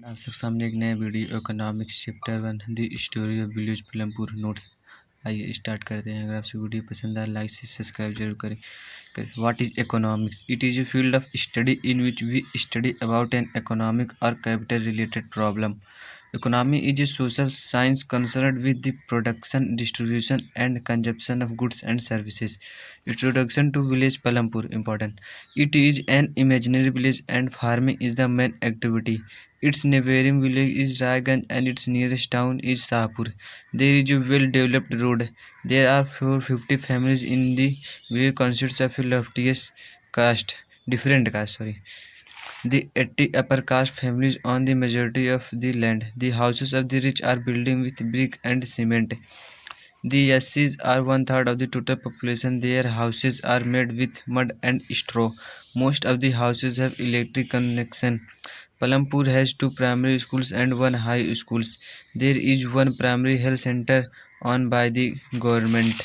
आप सब सामने एक नया video economics chapter 1 the story of village Palampur notes. आइए स्टार्ट करते हैं। अगर आपसे वीडियो पसंद आए लाइक से सब्सक्राइब जरूर करें। What is economics? It is a field of study in which we study about an economic और capital related problem. Economy is a social science concerned with the production, distribution, and consumption of goods and services. Introduction to village Palampur important. It is an imaginary village and farming is the main activity. Its neighboring village is Raiganj and its nearest town is Sahapur. There is a well-developed road. There are 450 families in the village consists of a different caste. The 80 upper caste families own the majority of the land. The houses of the rich are built with brick and cement. The SCs are one-third of the total population. Their houses are made with mud and straw. Most of the houses have electric connection. Palampur has two primary schools and one high school. There is one primary health center owned by the government.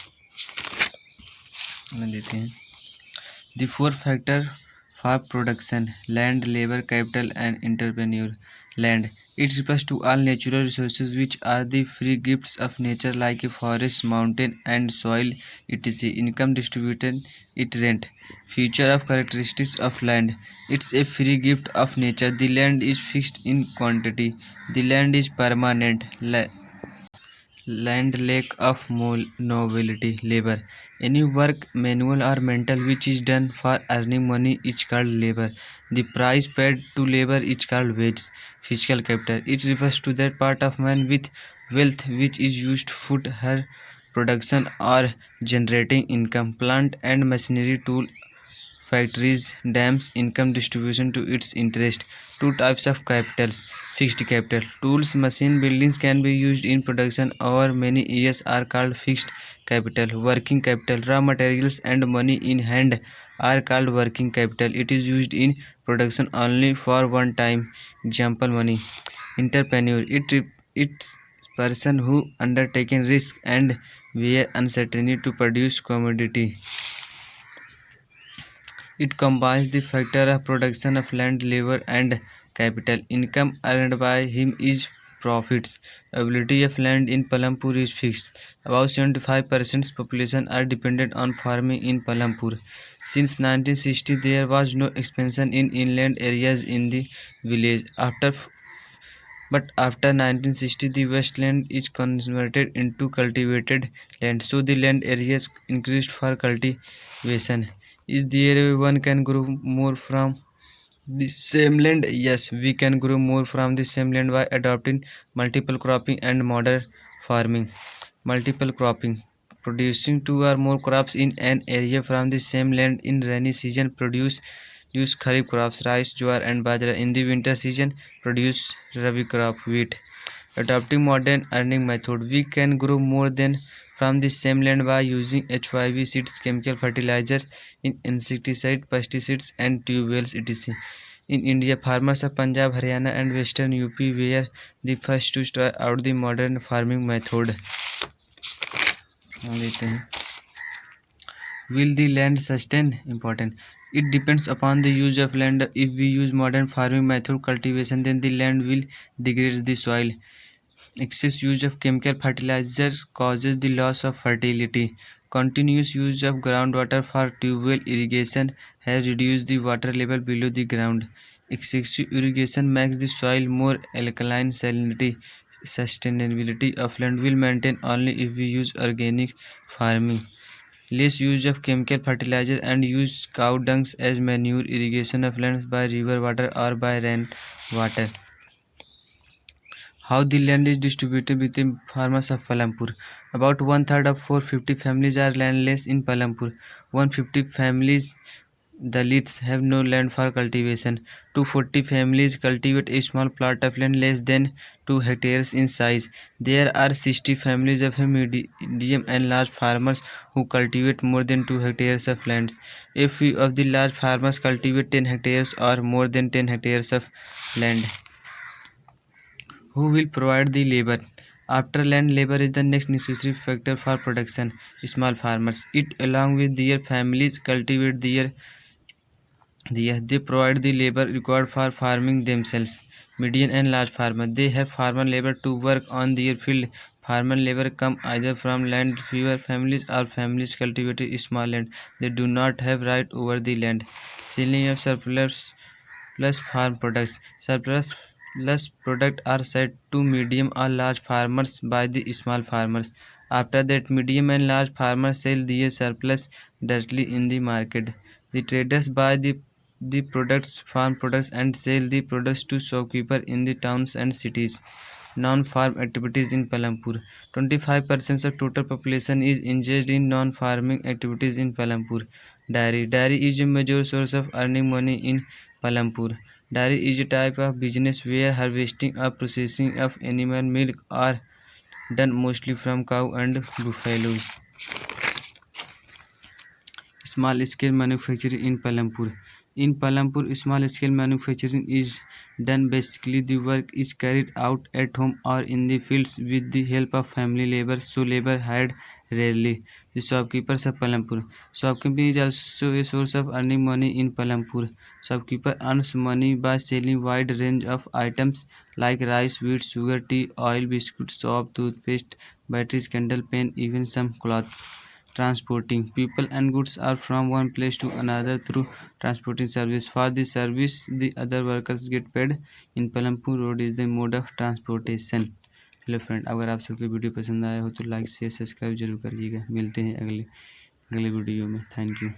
The four factors for production: land, labor, capital, and entrepreneur. Land. It refers to all natural resources which are the free gifts of nature like a forest, mountain, and soil, etc. Income distributed, it rent. Feature of characteristics of land. It's a free gift of nature. The land is fixed in quantity. The land is permanent. Land lack of nobility. Labor. Any work, manual or mental, which is done for earning money is called labor. The price paid to labor is called wage. Physical capital. It refers to that part of man with wealth which is used to food, her production or generating income. Plant and machinery, tool, factories, dams, income distribution to its interest. Two types of capitals. Fixed capital. Tools, machine, buildings can be used in production over many years are called fixed capital. Working capital. Raw materials and money in hand are called working capital. It is used in production only for one time. Example, money. Entrepreneur. It's person who undertaken risk and bear uncertainty to produce commodity. It combines the factor of production of land, labor, and capital. Income earned by him is profits. Availability of land in Palampur is fixed. About 75% population are dependent on farming in Palampur. Since 1960, there was no expansion in inland areas in the village. After 1960, the wasteland is converted into cultivated land, so the land areas increased for cultivation. Is there one can grow more from the same land? Yes, we can grow more from the same land by adopting multiple cropping and modern farming. Multiple cropping. Producing two or more crops in an area from the same land in rainy season produce kharif crops rice, jowar and bajra. In the winter season produce rabi crop wheat. Adopting modern earning method, we can grow more than from the same land by using HYV seeds, chemical fertilizer, in insecticide, pesticides, and tube wells, etc. In India, farmers of Punjab, Haryana, and Western UP were the first to try out the modern farming method. Will the land sustain? Important. It depends upon the use of land. If we use modern farming method cultivation, then the land will degrade the soil. Excess use of chemical fertilizer causes the loss of fertility. Continuous use of groundwater for tubewell irrigation has reduced the water level below the ground. Excessive irrigation makes the soil more alkaline. Salinity. Sustainability of land will maintain only if we use organic farming. Less use of chemical fertilizer and use cow dung as manure. Irrigation of lands by river water or by rain water. How the land is distributed between farmers of Palampur. About one-third of 450 families are landless in Palampur. 150 families Dalits have no land for cultivation. 240 families cultivate a small plot of land less than 2 hectares in size. There are 60 families of medium and large farmers who cultivate more than 2 hectares of lands. A few of the large farmers cultivate 10 hectares or more than 10 hectares of land. Who will provide the labor? After land, labor is the next necessary factor for production. Small farmers, it along with their families, cultivate they provide the labor required for farming themselves. Medium and large farmer. They have farmer labor to work on their field. Farmer labor come either from land fewer families or families cultivated small land. They do not have right over the land. Selling of surplus plus farm products. Surplus products are sold to medium or large farmers by the small farmers. After that, medium and large farmers sell their surplus directly in the market. The traders buy the products, farm products, and sell the products to shopkeepers in the towns and cities. Non-farm activities in Palampur. 25% of total population is engaged in non-farming activities in Palampur. Dairy. Dairy is a major source of earning money in Palampur. Dairy is a type of business where harvesting or processing of animal milk are done mostly from cow and buffaloes. Small scale manufacturing in Palampur. In Palampur, small scale manufacturing is done. Basically, the work is carried out at home or in the fields with the help of family labor, so labor hired rarely. The shopkeepers of Palampur. Shopkeeping is also a source of earning money in Palampur. Shopkeeper earns money by selling wide range of items like rice, wheat, sugar, tea, oil, biscuits, soap, toothpaste, batteries, candle, pen, even some cloth. Transporting people and goods are from one place to another through transporting service. For this service, the other workers get paid. In Palampur, road is the mode of transportation. Hello friend, अगर आप सबको video पसंद आया हो तो like share subscribe जरूर करिएगा। मिलते हैं अगले वीडियो में। Thank you.